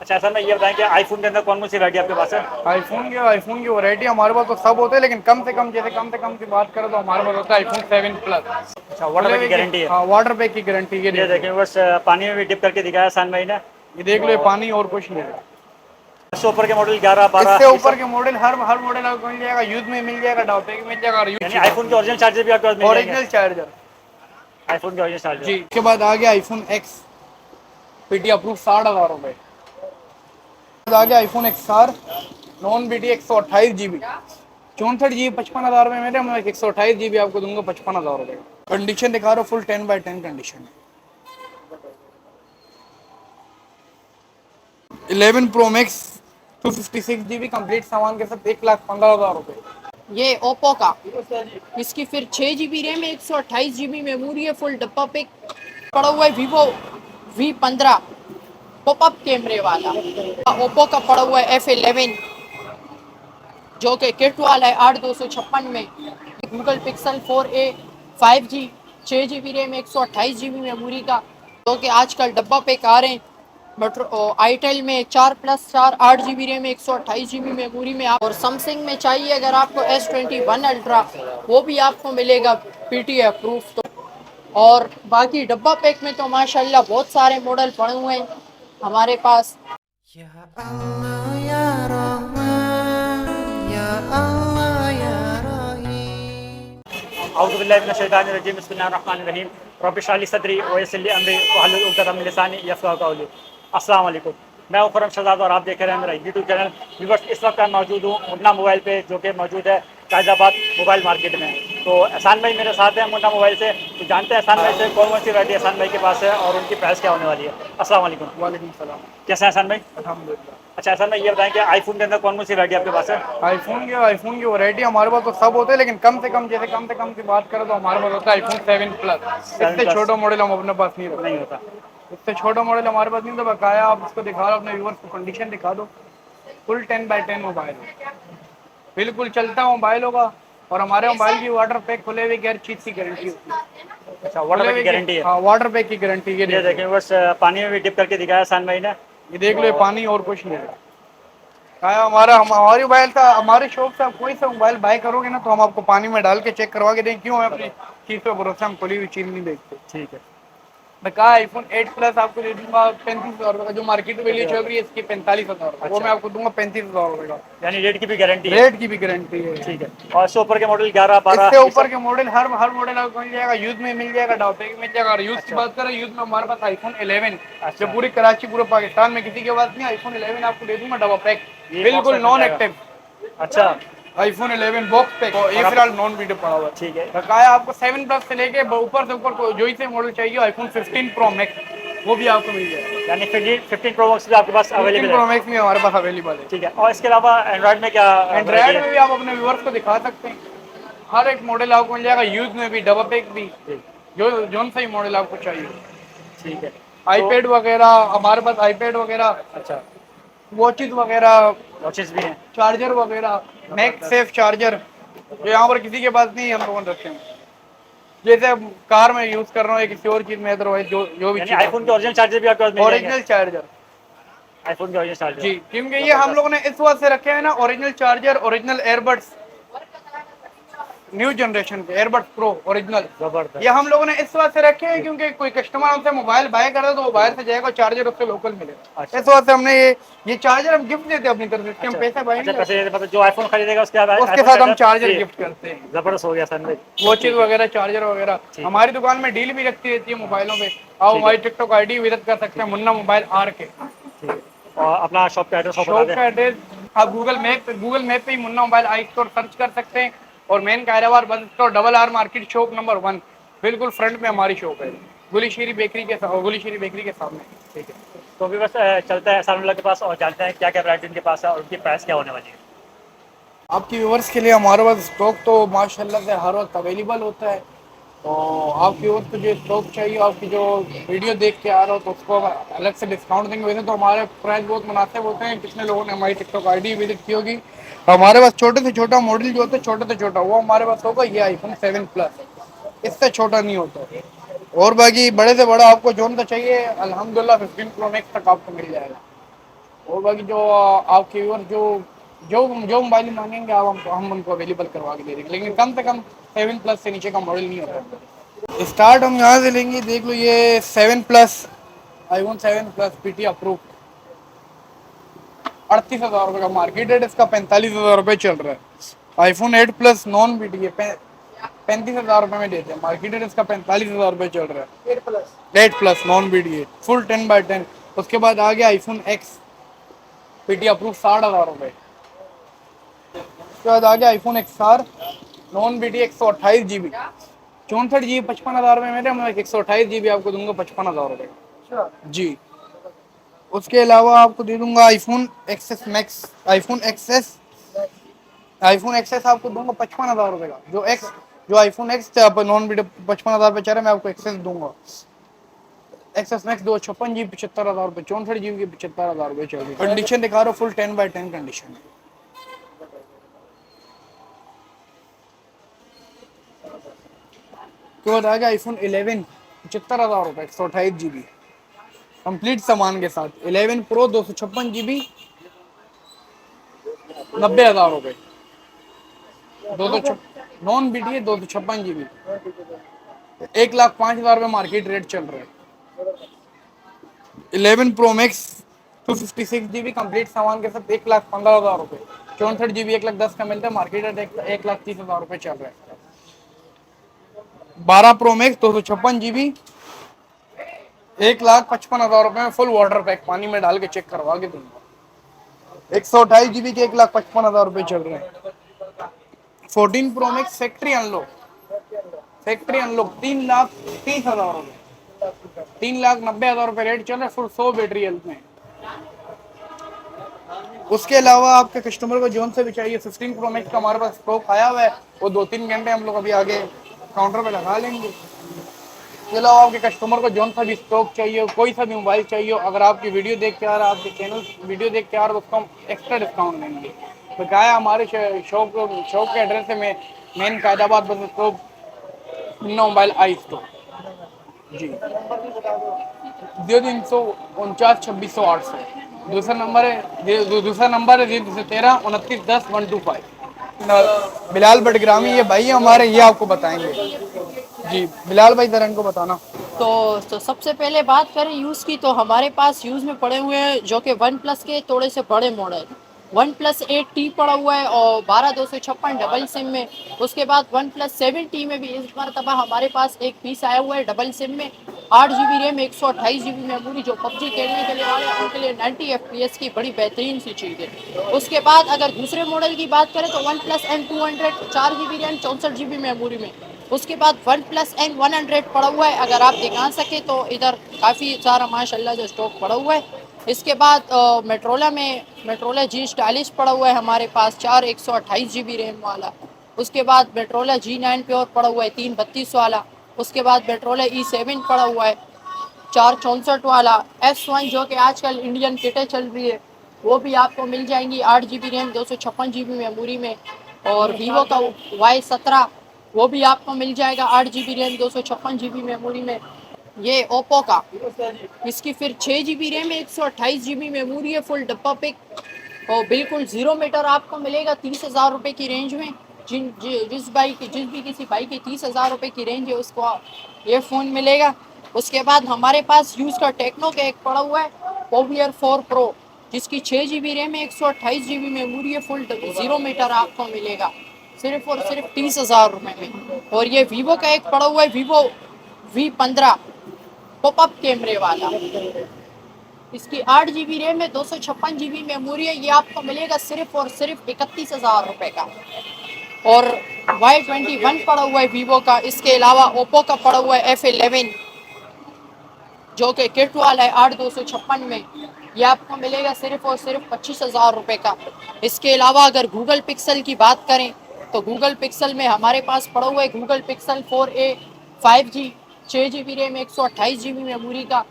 अच्छा सर, मैं ये बताएं कि आईफोन के अंदर कौन कौन सी वैरायटी आपके पास है? आईफोन की वैरायटी हमारे पास तो सब होते हैं, लेकिन कम से कम, जैसे कम से कम की बात करें तो हमारे पास होता है आईफोन 7 प्लस। अच्छा, वाटर खुले बैग की हुए की, गारंटी है? हाँ, वाटर बैग की गारंटी। ये ये देख लो, देखें बस, पानी में भी डिप करके दिखाया सान भाई ने। ये देख लो, ये और पानी और कुछ नहीं है। इससे ऊपर के मॉडल 11, इससे 12 ये ऊपर सब? के मॉडल, हर मॉडल आपको मिल जाएगा, यूज में मिल जाएगा, डाउटे में मिल जाएगा, और यूज यानी की बात आईफोन के ओरिजिनल नहीं, चार्जर भी आपके पास मिल जाएंगे? Original charger. आईफोन के ओरिजिनल चार्जर। जी, उसके बाद आ गया आईफोन एक्स, पीटी अप्रूव 60,000 रुपए। आ गया iPhone X R, non BT, 128 GB, 64 GB, 55,000 रुपए मेरे। मैं 128 GB आपको दूंगा 55,000 रुपए। कंडीशन दिखा रहा हूँ, फुल 10/10 कंडीशन है। 11 प्रो मैक्स, 256 GB कंप्लीट सामान के साथ, 1,15,000 रुपए। ये ओप्पो का, इसकी फिर 6 GB रैम है, 128 GB मेमोरी है, फुल डब्बा पैक पड़ा हुआ है। वीवो V15 पॉपअप कैमरे वाला। ओप्पो का पड़ा हुआ है F11, जो कि किट वाला है 8,256 में। Google pixel 4a 5G, 6 GB RAM, 128 GB memory का, जो कि आजकल डब्बा पैक आ रहे हैं। बट आईटेल में 4+4 8 GB रैम, 128 GB मेमोरी में। आप और सैमसंग में चाहिए अगर आपको S21 अल्ट्रा, वो भी आपको मिलेगा पीटी अप्रूफ। तो और बाकी डब्बा पैक में तो माशाल्लाह बहुत सारे मॉडल पड़े हुए हैं हमारे पास। Ya Allah ya Rahman, ya Allah ya Rahim. औज़ु बिल्लाहि मिनश शैतानिर रजीम, बिस्मिल्लाहिर रहमानिर रहीम, रब्बि इश्रह ली सदरी व यस्सिर ली अमरी वहलुल उक़दतम मिन लिसानी यफ़क़हू क़ौली। अस्सलाम वालेकुम, मैं हूं खुर्रम शहजाद और आप देख रहे हैं मेरा यूट्यूब चैनल। व्यूअर्स, इस वक्त मैं मौजूद हूं मुन्ना मोबाइल पे, जो कि मौजूद है गाज़ियाबाद मोबाइल मार्केट में। तो एहसान भाई मेरे साथ हैं मुन्ना मोबाइल से, तो जानते हैं एहसान भाई से कौन कौन सी वैरायटी एहसान भाई के पास है और उनकी प्राइस क्या होने वाली है। अस्सलाम वालेकुम। वालेकुम सलाम। कैसे हैं एहसान भाई? अल्हम्दुलिल्लाह। अच्छा एहसान भाई, ये बताएं कि आईफोन के अंदर कौन कौन सी वैरायटी आपके पास है? आईफोन की वैरायटी हमारे पास तो सब होते हैं, लेकिन कम से कम, जैसे कम से कम की बात करें तो हमारे पास होता है आईफोन 7 प्लस। 7 इससे प्लस छोटा मॉडल हम अपने पास नहीं नहीं रखते। होता? इससे छोटा मॉडल हमारे पास नहीं, तो बकाया आप इसको दिखा रहे हो अपने व्यूअर्स को, कंडीशन दिखा दो। फुल 10/10 मोबाइल है, बिल्कुल चलता मोबाइल होगा। और हमारे मोबाइल की वाटर पैक खुले हुए की हर चीज की गारंटी होती है। अच्छा, वाटर खुले बैग की हुए की, गारंटी है? हाँ, वाटर पैक की गारंटी। ये ये देख लो, देखें बस, पानी में भी डिप करके दिखाया एहसान भाई ने। ये देख लो, ये पानी और कुछ नहीं है। हमारी मोबाइल था, हमारी शॉप से आप कोई सा मोबाइल बाय करोगे ना, तो हम आपको पानी में डाल के चेक करवा के दें। क्यों? है अपनी चीज पे भरोसा, हम खुली हुई चीज नहीं देखते। ठीक है। मैं कहा आईफोन 8 प्लस आपको दे दूंगा 35,000 रुपए का, जो मार्केट वैल्यू चल रही है इसकी 45,000 रुपए, वो अच्छा, मैं आपको दूंगा 35,000 रुपए का। यानी रेट की भी गारंटी है? रेट की भी गारंटी है। ठीक है। और इससे ऊपर के मॉडल 11, 12 इससे ये ऊपर सब? के मॉडल, हर मॉडल आपको मिल जाएगा, यूज में मिल जाएगा, डाउटे में मिल जाएगा। और यूज की अच्छा बात करें, यूज में हमारे पास आईफोन 11, जो अच्छा, पूरी कराची, पूरे पाकिस्तान में किसी के पास नहीं। आईफोन 11 आपको दे दूंगा डबल पैक, ये बॉक्स बिल्कुल में मिल नॉन जाएगा? एक्टिव। अच्छा, आईफोन 11 बॉक्स पे, और ये और आप? फिलहाल नॉन वीडियो पड़ा हुआ ठीक है। है। बकाया आपको 7 प्लस से लेके ऊपर से ऊपर जो ही से मॉडल चाहिए, आईफोन 15 प्रो मैक्स, वो भी आपको मिल जाएगा। यानी 15 प्रो मैक्स भी आपके पास 15 अवेलेबल है? प्रो मैक्स में हमारे पास अवेलेबल है। ठीक है। और इसके अलावा एंड्रॉयड में क्या वैरायटी एंड्रॉयड है? में भी आप अपने व्यूअर्स को दिखा सकते हैं, हर एक मॉडल आपको मिल जाएगा, यूज में भी, डबल पैक भी, जी, जो जोन सा ही मॉडल आपको चाहिए। ठीक है। तो आईपैड वगैरह हमारे पास, आईपैड वगैरह, अच्छा, वॉचेस वगैरह, वॉचेस भी हैं? चार्जर वगैरह, मैक सेफ चार्जर, जो यहाँ पर किसी के पास नहीं है, हम लोगों ने रखे हैं। जैसे अब कार में यूज कर रहा हूँ या किसी और चीज में, अदरवाइज जो भी यानी चीज आईफोन के ओरिजिनल चार्जर भी आपके पास मिल जाएंगे? Original charger. आईफोन के ओरिजिनल चार्जर। जी, क्योंकि ये हम लोगों ने इस वजह से रखे हैं ना, original charger, original earbuds, new generation के एयरबड्स प्रो ओरिजिनल, जबरदस्त। ये हम लोगों ने इस वजह से रखे हैं क्योंकि कोई कस्टमर हमसे मोबाइल बाय कर रहा है तो वो बाहर से जाएगा, चार्जर उससे लोकल मिलेगा। अच्छा इस वजह से हमने ये चार्जर हम गिफ्ट देते हैं अपनी तरफ से, इसके हम अच्छा पैसे बाय अच्छा, नहीं पैसे करते। मतलब जो आईफोन खरीदेगा उसके बाद उसके आईफोन साथ हम चार्जर चार्जर फ्री है? गिफ्ट करते हैं, जबरदस्त हो गया सर भाई। वॉचेज ठीक है। वगैरह, चार्जर वगैरह। ठीक है। हमारी दुकान में डील भी रखती रहती है मोबाइलों पे, आप ठीक है। हमारी टिकटॉक आईडी विजिट कर सकते हैं, मुन्ना मोबाइल आर के। ठीक है। और अपना शॉप का एड्रेस और बता शॉप दें। का एड्रेस आप गूगल मैप पे ही Munna mobile I store search कर सकते हैं, और main Khairabad bus stop RR market shop number 1, बिल्कुल फ्रंट में हमारी शॉप है, गुलीशीरी बेकरी के सामने। ठीक है। तो भी बस चलते हैं सानुल्लाह के पास और जानते हैं क्या क्या वैरायटी उनके पास है और उनकी प्राइस क्या होने वाली है। आपकी व्यूअर्स के लिए हमारे पास स्टॉक तो माशाल्लाह से हर वक्त अवेलेबल होता है। तो आपकी व्यूअर्स को जो स्टॉक चाहिए, आपकी जो वीडियो देख के आ रहा हो, तो उसको हम अलग से डिस्काउंट देंगे। वैसे तो हमारे प्राइस बहुत मुनासिब होते हैं, कितने लोगों ने हमारी टिकटॉक आईडी विजिट की होगी। हमारे पास छोटे से छोटा मॉडल जो होता है, छोटे से छोटा, वो हमारे पास होगा ये आईफोन 7 प्लस, इससे छोटा नहीं होता। और बाकी बड़े से बड़ा आपको जोन सा चाहिए, अल्हम्दुलिल्लाह 15 प्रो मैक्स तक आपको मिल जाएगा। और बाकी जो आपके व्यूअर जो जो जो मोबाइल मांगेंगे आप हम उनको अवेलेबल करवा के दे देंगे, लेकिन कम से कम 7 प्लस से नीचे का मॉडल नहीं होता। स्टार्ट हम यहाँ से लेंगे, देख लो ये 7 plus, iPhone 7 plus PT approve, 38,000 रुपये का मार्केट रेट इसका 45,000 रुपये चल रहा है। iPhone 8 प्लस नॉन BT 35,000 रुपये में देते हैं, मार्केट रेट इसका 45,000 रुपये चल रहा है। 8 प्लस नॉन BT फुल 10/10। उसके बाद आ गया iPhone X PT अप्रूव 60,000 रुपये। उसके बाद आ गया iPhone XR non BT 128 GB 64 GB 55,000 रुपये मेरे, मैं 128 GB आपको दूंगा 55,000 रुपये जी। उसके अलावा आपको दे दूंगा iPhone XS Max, iPhone XS आपको दूंगा 55,000 रुपये का। जो iPhone X नॉन BT 55,000 रुपये चल रहा है, मैं आपको XS दूंगा। XS Max 256 GB 75,000 रुपये, 64 GB की 75,000 रुपये चल रही है। कंडीशन दिखा रहा हूँ फुल 10/10 कंडीशन है। तो बाद आ गया iPhone 11 75,000 रुपये 128 GB कंप्लीट सामान के साथ। 11 Pro 256 GB 90,000 रुपये, नॉन BT 256 GB 1,05,000 रुपये मार्केट रेट चल रहा है। 11 Pro Max 256 GB कंप्लीट सामान के साथ 1,15,000 रुपये, 64 GB 1,10,000 का मिलता है, मार्केट रेट 1,30,000 रुपये चल रहा है। 12 Pro Max 256 GB 1,55,000 रुपये में फुल वाटर पैक, पानी में डाल के चेक करवा के दूंगा। 128 GB के 1,55,000 रुपये चल रहे हैं। 14 Pro Max फैक्ट्री अनलॉक 3,30,000 रुपये, 3,90,000 रुपये रेट चल रहा है, फुल 100 बैटरी हेल्थ में। उसके अलावा आपके कस्टमर को जोन से भी चाहिए 15 Pro Max का हमारे पास स्टॉक आया हुआ है, वो 2-3 घंटे हम लोग अभी आगे काउंटर पे लगा लेंगे। इसके अलावा आपके कस्टमर को जोन सा भी स्टॉक चाहिए, कोई सा भी मोबाइल चाहिए, अगर आपकी वीडियो देख के आ रहा है, आपके चैनल वीडियो देख के आ रहा है, तो उसको हम एक्स्ट्रा डिस्काउंट देंगे। बकाया हमारे शॉप के एड्रेस है main Kaidabad bus stop, mobile I store ji. 0349 2600 दूसरा नंबर है 013 29 10 125। बिलाल बडग्रामी ये भाई हमारे, ये आपको बताएंगे जी। बिलाल भाई जरा इनको बताना। तो सबसे पहले बात करें यूज़ की, तो हमारे पास यूज़ में पड़े हुए हैं जो कि वन प्लस के थोड़े से बड़े मॉडल, वन प्लस 8T पड़ा हुआ है और 12/256 डबल सिम में। उसके बाद वन प्लस 7T में भी इस मरतबा हमारे पास एक पीस आया हुआ है डबल सिम में, 8 GB रैम 128 GB मेमोरी। जो पबजी खेलने के लिए वाले उनके लिए 90 FPS की बड़ी बेहतरीन सी चीज़ है। उसके बाद अगर दूसरे मॉडल की बात करें तो one plus N200 4 GB RAM 64 GB memory में। उसके बाद वन प्लस N100 पड़ा हुआ है, अगर आप दिखा सके तो इधर काफ़ी सारा माशाल्लाह जो स्टॉक पड़ा हुआ है। इसके बाद मेट्रोला G40 पड़ा हुआ है हमारे पास, 4 128 GB रैम वाला। उसके बाद मेट्रोला G9 प्योर पड़ा हुआ है 332 वाला। उसके बाद मेट्रोला E7 पड़ा हुआ है 464 वाला। S1 जो कि आजकल इंडियन किटें चल रही है, वो भी आपको मिल जाएंगी 8 GB रैम 256 GB मेमोरी में। और वीवो का Y17 वो भी आपको मिल जाएगा 8 GB रैम 256 GB मेमोरी में। ये ओप्पो का, इसकी फिर 6 GB रैम 128 GB मेमोरी है, फुल डब्बा पिक और बिल्कुल 0 मीटर आपको मिलेगा 30,000 रुपये की रेंज में। जिस भी किसी बाइक की 30,000 रुपये की रेंज है उसको ये फ़ोन मिलेगा। उसके बाद हमारे पास यूज़ का टेक्नो का एक पड़ा हुआ है पोवियर 4 प्रो, जिसकी 6 GB रैम है 128 GB मेमोरी है, फुल 0 मीटर आपको मिलेगा सिर्फ और सिर्फ 30,000 रुपये में। और ये वीवो का एक पड़ा हुआ है वीवो V15 पॉपअप कैमरे वाला, इसकी 8 GB रैम है 256 GB मेमोरी है, ये आपको मिलेगा सिर्फ और सिर्फ 31,000 रुपये का। और Y21 पड़ा हुआ है वीवो का। इसके अलावा ओप्पो का पड़ा हुआ है F11 जो कि किट वाला है 8/256 में, ये आपको मिलेगा सिर्फ और सिर्फ 25,000 रुपये का। इसके अलावा अगर गूगल पिक्सल की बात करें तो गूगल पिक्सल में हमारे पास पड़ा हुआ है Google pixel 4a 5G 6 GB RAM 128 GB memory का,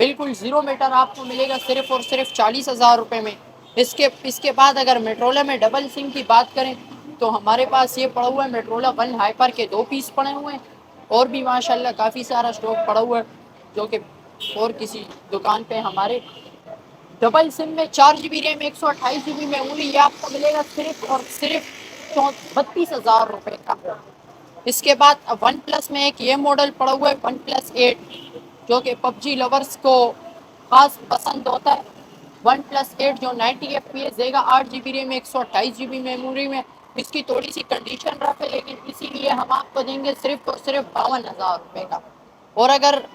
बिल्कुल 0 मीटर आपको मिलेगा सिर्फ और सिर्फ 40,000 रुपये में। इसके बाद अगर मेट्रोला में डबल सिम की बात करें तो हमारे पास ये पड़ा हुआ है मेट्रोला 1 हाइपर के 2 पीस पड़े हुए हैं, और भी माशाल्लाह काफ़ी सारा स्टॉक पड़ा हुआ है जो कि और किसी दुकान पे हमारे डबल सिम में 4 GB रैम 128 GB मेमोरी, ये आपको मिलेगा सिर्फ और सिर्फ 32,000 रुपये का। इसके बाद वन प्लस में एक ये मॉडल पड़ा हुआ है वन प्लस 8, जो कि पबजी लवर्स को खास पसंद होता है। वन प्लस 8 जो 90 FPS देगा, 8 GB रैम 128 GB मेमोरी में। इसकी थोड़ी सी कंडीशन रफ है, लेकिन इसीलिए हम आपको देंगे सिर्फ और सिर्फ 52,000 रुपये का। और अगर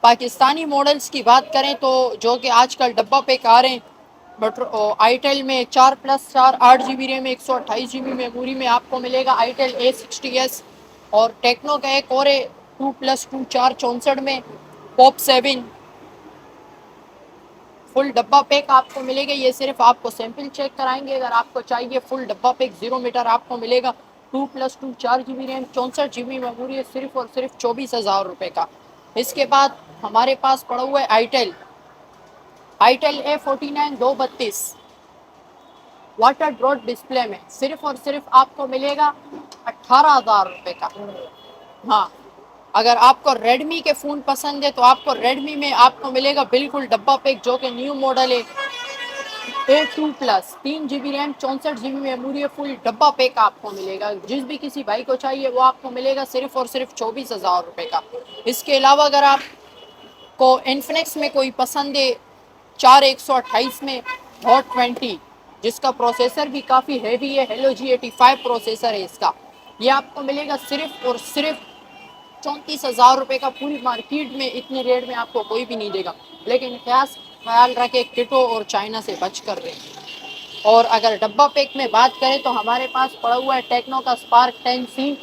पाकिस्तानी मॉडल्स की बात करें तो जो कि आजकल डब्बा पैक आ रहे हैं, बट आईटेल में 4+4 8 GB रैम 128 GB मेमोरी में आपको मिलेगा आईटेल A60s। और टेक्नो का एक और है 2+2 464 में पॉप 7 फुल डब्बा पैक आपको मिलेगा। ये सिर्फ आपको सैंपल चेक कराएंगे। अगर आपको चाहिए फुल डब्बा पैक 0 मीटर आपको मिलेगा 2+2 4 GB रैम 64 GB मेमोरी है, सिर्फ और सिर्फ 24,000 रुपये का। इसके बाद हमारे पास पड़ा हुआ है itel A49 232 water drought display में, सिर्फ और सिर्फ आपको मिलेगा 18,000 रुपये का। हाँ, अगर आपको रेडमी के फ़ोन पसंद है तो आपको रेडमी में आपको मिलेगा बिल्कुल डब्बा पैक, जो कि न्यू मॉडल है A2+, 3 GB RAM 64 GB memory है, फुल डब्बा पैक आपको मिलेगा। जिस भी किसी भाई को चाहिए वो आपको मिलेगा सिर्फ और सिर्फ 24,000 रुपये का। इसके अलावा अगर आपको इन्फिनिक्स में कोई पसंद है 4128 में हॉट 20, जिसका प्रोसेसर भी काफ़ी हैवी है, हेलो G85 प्रोसेसर है इसका, ये आपको मिलेगा सिर्फ और सिर्फ 34,000 रुपये का। पूरी मार्केट में इतने रेट में आपको कोई भी नहीं देगा, लेकिन ख्याल रखे किटो और चाइना से बच कर रहे। और अगर डब्बा पैक में बात करें तो हमारे पास पड़ा हुआ है टेक्नो का spark 10C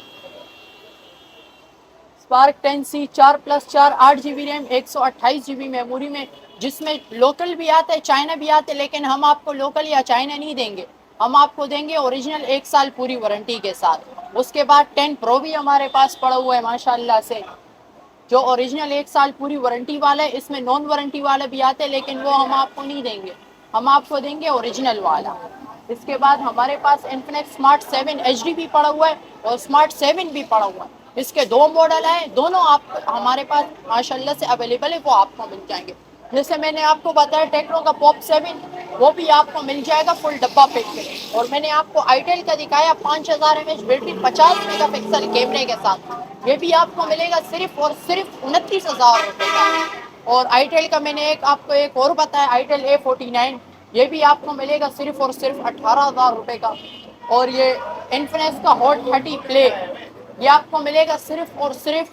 4+4 8 GB RAM 128 GB memory में, जिसमें लोकल भी आता है चाइना भी आता है, लेकिन हम आपको लोकल या चाइना नहीं देंगे, हम आपको देंगे ओरिजिनल 1 साल पूरी वारंटी के साथ। उसके बाद 10 Pro भी हमारे पास पड़ा हुआ है माशाल्लाह से, जो ओरिजिनल 1 साल पूरी वारंटी वाला है। इसमें नॉन वारंटी वाला भी आते हैं, लेकिन वो हम आपको नहीं देंगे, हम आपको देंगे ओरिजिनल वाला। इसके बाद हमारे पास इन्फिनिक्स स्मार्ट 7 HD भी पड़ा हुआ है और स्मार्ट 7 भी पड़ा हुआ है। इसके 2 मॉडल हैं, दोनों आप हमारे पास माशाल्लाह से अवेलेबल है, वो आपको मिल जाएंगे। जैसे मैंने आपको बताया टेक्नो का पॉप 7, वो भी आपको मिल जाएगा फुल डब्बा पैक में। और मैंने आपको आईटेल का दिखाया 5000 mAh बैटरी 50 मेगापिक्सल कैमरे के साथ, ये भी आपको मिलेगा सिर्फ और सिर्फ 29,000 रुपये का। और आईटेल का मैंने आपको एक और बताया आईटेल A49, ये भी आपको मिलेगा सिर्फ और सिर्फ 18,000 रुपये का। और ये इन्फिनिक्स का हॉट 30 प्ले, ये आपको मिलेगा सिर्फ और सिर्फ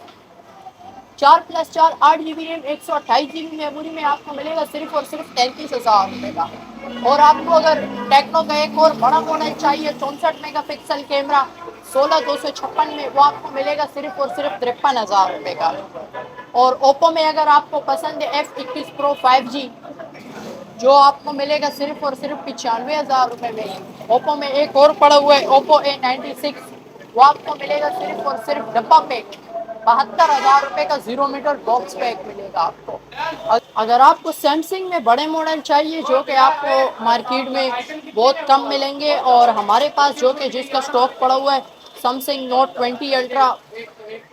4+4 8 GB रैम 128 GB मेमोरी में आपको मिलेगा सिर्फ और सिर्फ 33,000 रुपये का। और आपको अगर टेक्नो का एक और बड़ा मॉडल चाहिए 64 मेगापिक्सल कैमरा 16256 में, वो आपको मिलेगा सिर्फ और सिर्फ 53,000 रुपये का। और ओप्पो में अगर आपको पसंद है F21 Pro 5G, जो आपको मिलेगा सिर्फ और सिर्फ 95,000 रुपये में। ओप्पो में एक और पड़ा हुआ है ओप्पो A96, वो आपको मिलेगा सिर्फ और सिर्फ डब्बा पैक 72,000 रुपये का 0 मीटर बॉक्स पैक मिलेगा आपको। अगर आपको सैमसंग में बड़े मॉडल चाहिए जो कि आपको मार्केट में बहुत कम मिलेंगे, और हमारे पास जो कि जिसका स्टॉक पड़ा हुआ है Samsung note 20 ultra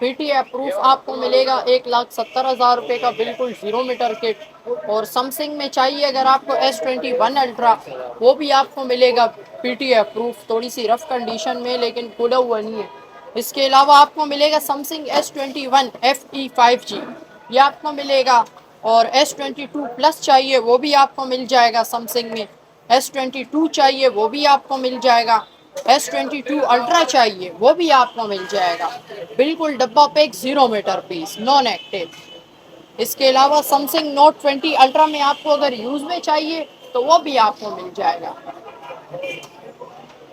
PTA approve आपको मिलेगा 1,70,000 रुपये का बिल्कुल 0 मीटर किट। और सैमसंग में चाहिए अगर आपको S21 अल्ट्रा, वो भी आपको मिलेगा PTA अप्रूफ, थोड़ी सी रफ कंडीशन में लेकिन खुला हुआ नहीं है। इसके अलावा आपको मिलेगा सैमसंग S21 FE 5G, ये आपको मिलेगा। और S22 प्लस चाहिए वो भी आपको मिल जाएगा सैमसंग में, S22 चाहिए वो भी आपको मिल जाएगा, S22 अल्ट्रा चाहिए वो भी आपको मिल जाएगा बिल्कुल डब्बा pack 0 metre piece non active. इसके अलावा सैमसंग नोट 20 अल्ट्रा में आपको अगर यूज़ में चाहिए तो वो भी आपको मिल जाएगा।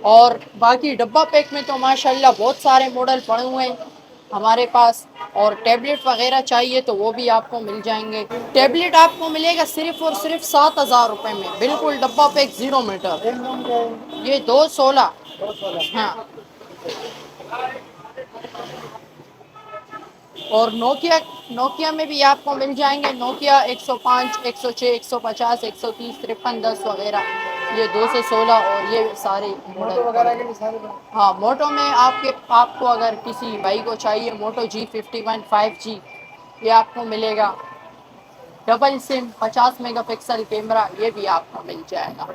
और बाकी डब्बा पैक में तो माशाल्लाह बहुत सारे मॉडल पड़े हुए हैं हमारे पास। और टैबलेट वगैरह चाहिए तो वो भी आपको मिल जाएंगे। टैबलेट आपको मिलेगा सिर्फ और सिर्फ 7,000 रुपये में बिल्कुल डब्बा पैक 0 मीटर, ये 216। हाँ, और नोकिया में भी आपको मिल जाएंगे, नोकिया 105 106 150 130 53 10 वगैरह, ये 2 से 16 और ये सारे मॉडल वगैरह के सारे। हाँ, मोटो में आपको अगर किसी भाई को चाहिए मोटो G51 5G, ये आपको मिलेगा डबल सिम 50 मेगापिक्सल कैमरा, ये भी आपको मिल जाएगा।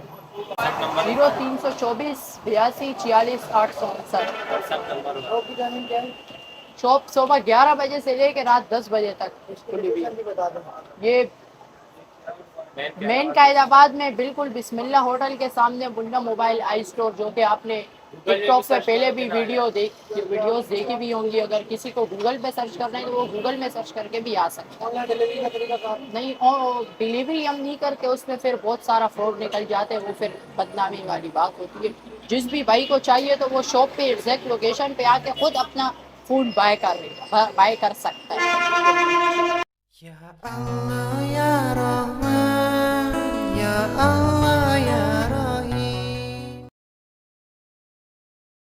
0324 82 46 859। शॉप सुबह 11 बजे से लेकर रात 10 बजे तक खुली हुई है। ये मेन कायदाबाद में बिल्कुल बिस्मिल्ला होटल के सामने मुन्ना मोबाइल आई स्टोर, जो कि आपने टिकटॉक पे पहले भी वीडियोस देखी भी होंगी। अगर किसी को गूगल पे सर्च करना है तो वो गूगल में सर्च करके भी आ सकता है। नहीं, और डिलीवरी हम नहीं करते, उसमें फिर बहुत सारा फ्रॉड निकल जाते हैं, वो फिर बदनामी वाली बात होती है। जिस भी भाई को चाहिए तो वो शॉप पे एग्जैक्ट लोकेशन पे आके खुद अपना फूड बाय कर सकता है। Ya Allah ya Rahman, ya Allah